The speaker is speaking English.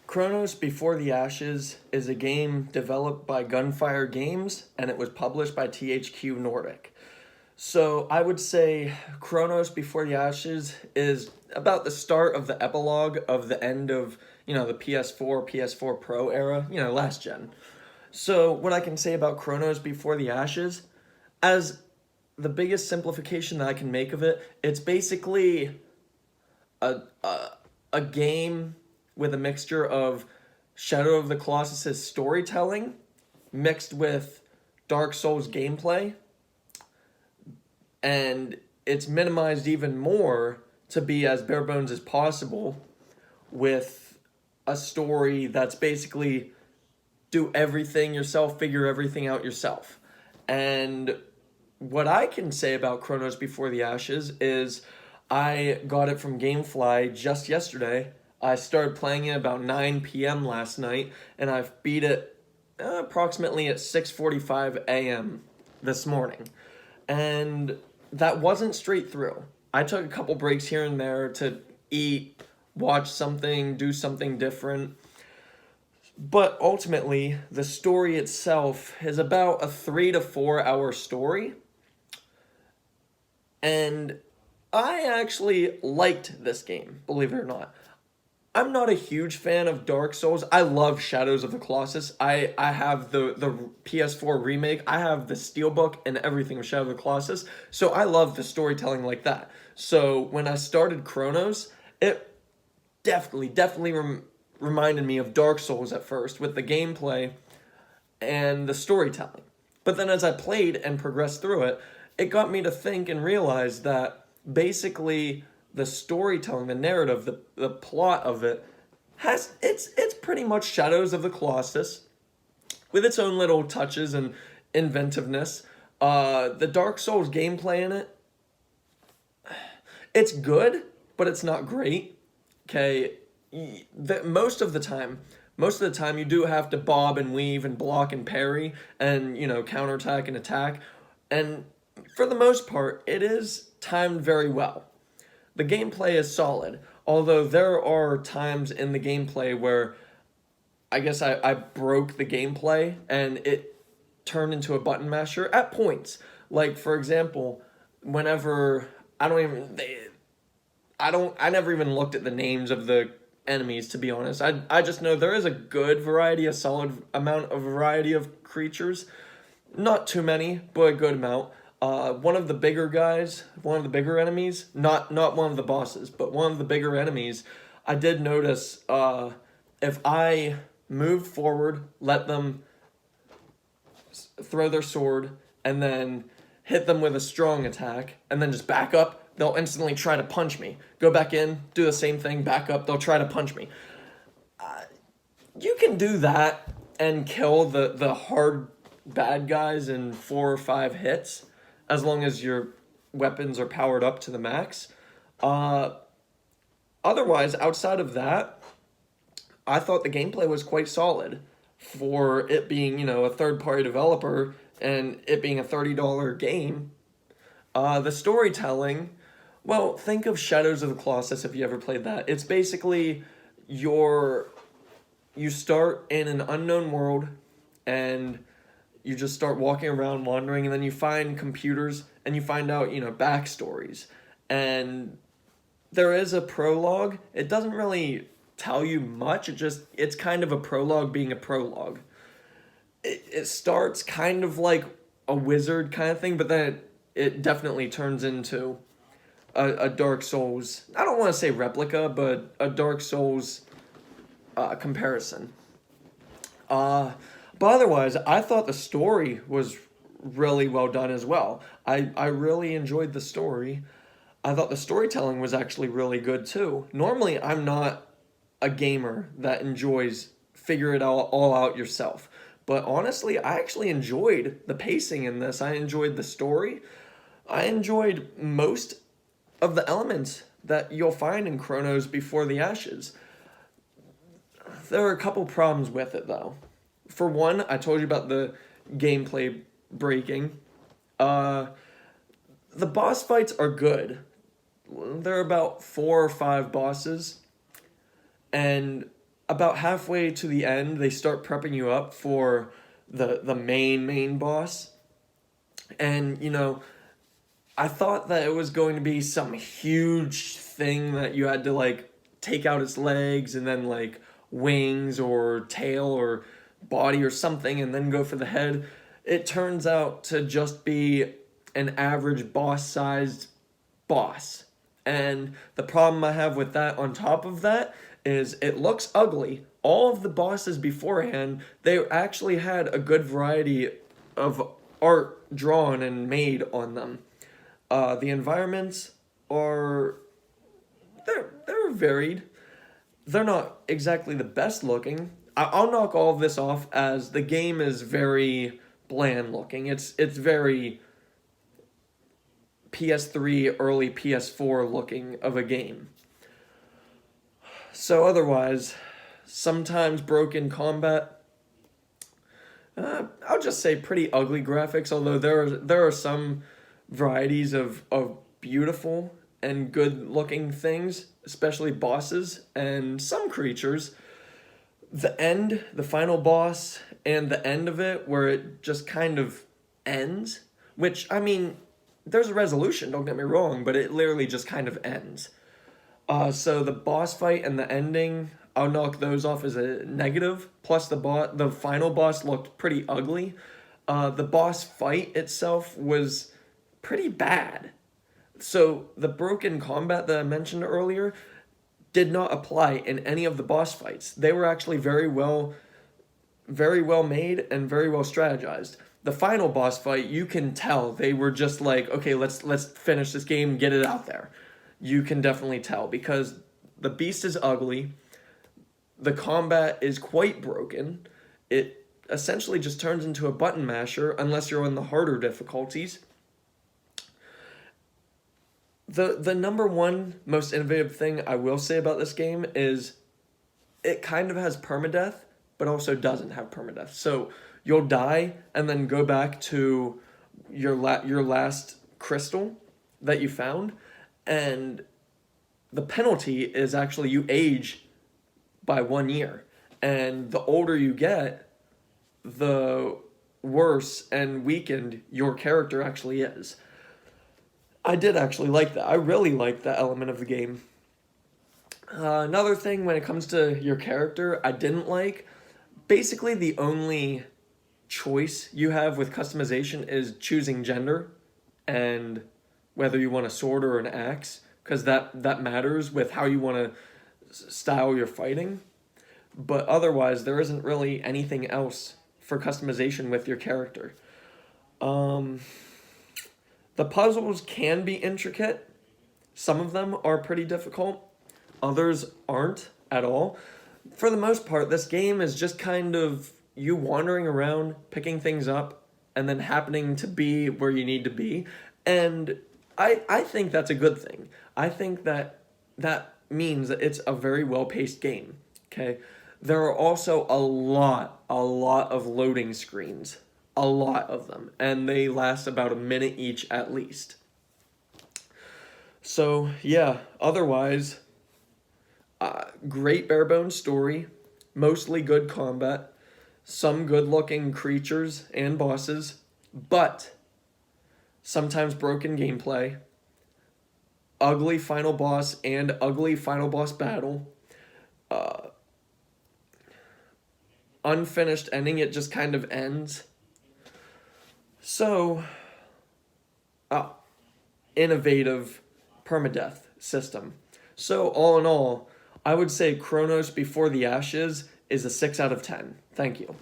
Chronos Before the Ashes is a game developed by Gunfire Games and it was published by THQ Nordic. So I would say Chronos Before the Ashes is about the start of the epilogue of the end of, the PS4, PS4 Pro era, last gen. So what I can say about Chronos Before the Ashes, as the biggest simplification that I can make of it, it's basically a, a, a game with a mixture of Shadow of the Colossus' storytelling mixed with Dark Souls gameplay, and it's minimized even more to be as bare bones as possible with a story that's basically do everything yourself, figure everything out yourself. And what I can say about Chronos Before the Ashes is I got it from Gamefly just yesterday. I started playing it about 9 p.m. last night, and I've beat it approximately at 6:45 a.m. this morning. And that wasn't straight through. I took a couple breaks here and there to eat, watch something, do something different. But ultimately, the story itself is about a 3 to 4 hour story. And I actually liked this game, believe it or not. I'm not a huge fan of Dark Souls. I love Shadows of the Colossus. I have the PS4 remake. I have the Steelbook and everything with Shadow of the Colossus. So I love the storytelling like that. So when I started Chronos, it definitely reminded me of Dark Souls at first with the gameplay and the storytelling. But then as I played and progressed through it, it got me to think and realize that basically the storytelling, the narrative, the plot of it it's pretty much Shadows of the Colossus with its own little touches and inventiveness. The Dark Souls gameplay in it, it's good, but it's not great. Okay, most of the time you do have to bob and weave and block and parry and counterattack and attack, and for the most part it is timed very well. The gameplay is solid, although there are times in the gameplay where I guess I broke the gameplay and it turned into a button masher at points. Like, for example, whenever I never even looked at the names of the enemies, to be honest. I just know there is a good variety, a solid amount of variety of creatures. Not too many, but a good amount. One of the bigger guys, one of the bigger enemies, not one of the bosses, but one of the bigger enemies, I did notice if I move forward, let them throw their sword, and then hit them with a strong attack, and then just back up, they'll instantly try to punch me. Go back in, do the same thing, back up, they'll try to punch me. You can do that and kill the hard bad guys in 4 or 5 hits, as long as your weapons are powered up to the max. Otherwise, outside of that, I thought the gameplay was quite solid for it being, a third-party developer and it being a $30 game. The storytelling, well, think of Shadows of the Colossus if you ever played that. It's basically you start in an unknown world and you just start walking around, wandering, and then you find computers and you find out, backstories. And there is a prologue. It doesn't really tell you much. It's kind of a prologue being a prologue. It starts kind of like a wizard kind of thing, but then it definitely turns into a Dark Souls, I don't want to say replica, but a Dark Souls comparison. But otherwise, I thought the story was really well done as well. I really enjoyed the story. I thought the storytelling was actually really good too. Normally, I'm not a gamer that enjoys figure it all out yourself. But honestly, I actually enjoyed the pacing in this. I enjoyed the story. I enjoyed most of the elements that you'll find in Chronos Before the Ashes. There are a couple problems with it, though. For one, I told you about the gameplay breaking. The boss fights are good. There are about 4 or 5 bosses, and about halfway to the end, they start prepping you up for the main boss. And, I thought that it was going to be some huge thing that you had to, like, take out its legs and then, like, wings or tail or body or something and then go for the head. It turns out to just be an average boss-sized boss. And the problem I have with that on top of that is it looks ugly. All of the bosses beforehand, they actually had a good variety of art drawn and made on them. The environments are they're varied. They're not exactly the best looking. I'll knock all of this off as the game is very bland looking. It's very PS3, early PS4 looking of a game. So otherwise, sometimes broken combat. I'll just say pretty ugly graphics, although there are some varieties of beautiful and good looking things, especially bosses and some creatures. The final boss, and the end of it, where it just kind of ends, which, I mean, there's a resolution, don't get me wrong, but it literally just kind of ends. So the boss fight and the ending, I'll knock those off as a negative. Plus the final boss looked pretty ugly. The boss fight itself was pretty bad. So the broken combat that I mentioned earlier did not apply in any of the boss fights. They were actually very well made and very well strategized. The final boss fight, you can tell they were just like, okay, let's finish this game, get it out there. You can definitely tell because the beast is ugly. The combat is quite broken. It essentially just turns into a button masher unless you're on the harder difficulties. The number one most innovative thing I will say about this game is it kind of has permadeath, but also doesn't have permadeath. So you'll die and then go back to your last crystal that you found, and the penalty is actually you age by 1 year. And the older you get, the worse and weakened your character actually is. I did actually like that. I really liked that element of the game. Another thing when it comes to your character, I didn't like. Basically, the only choice you have with customization is choosing gender and whether you want a sword or an axe, because that matters with how you want to style your fighting. But otherwise, there isn't really anything else for customization with your character. The puzzles can be intricate. Some of them are pretty difficult. Others aren't at all. For the most part, this game is just kind of you wandering around, picking things up, and then happening to be where you need to be. And I think that's a good thing. I think that means that it's a very well-paced game, okay? There are also a lot of loading screens. A lot of them. And they last about a minute each at least. So, yeah, otherwise, great bare-bones story, mostly good combat, some good-looking creatures and bosses, but sometimes broken gameplay, ugly final boss and ugly final boss battle, unfinished ending, it just kind of ends. So, innovative permadeath system. So, all in all, I would say Chronos Before the Ashes is a 6 out of 10. Thank you.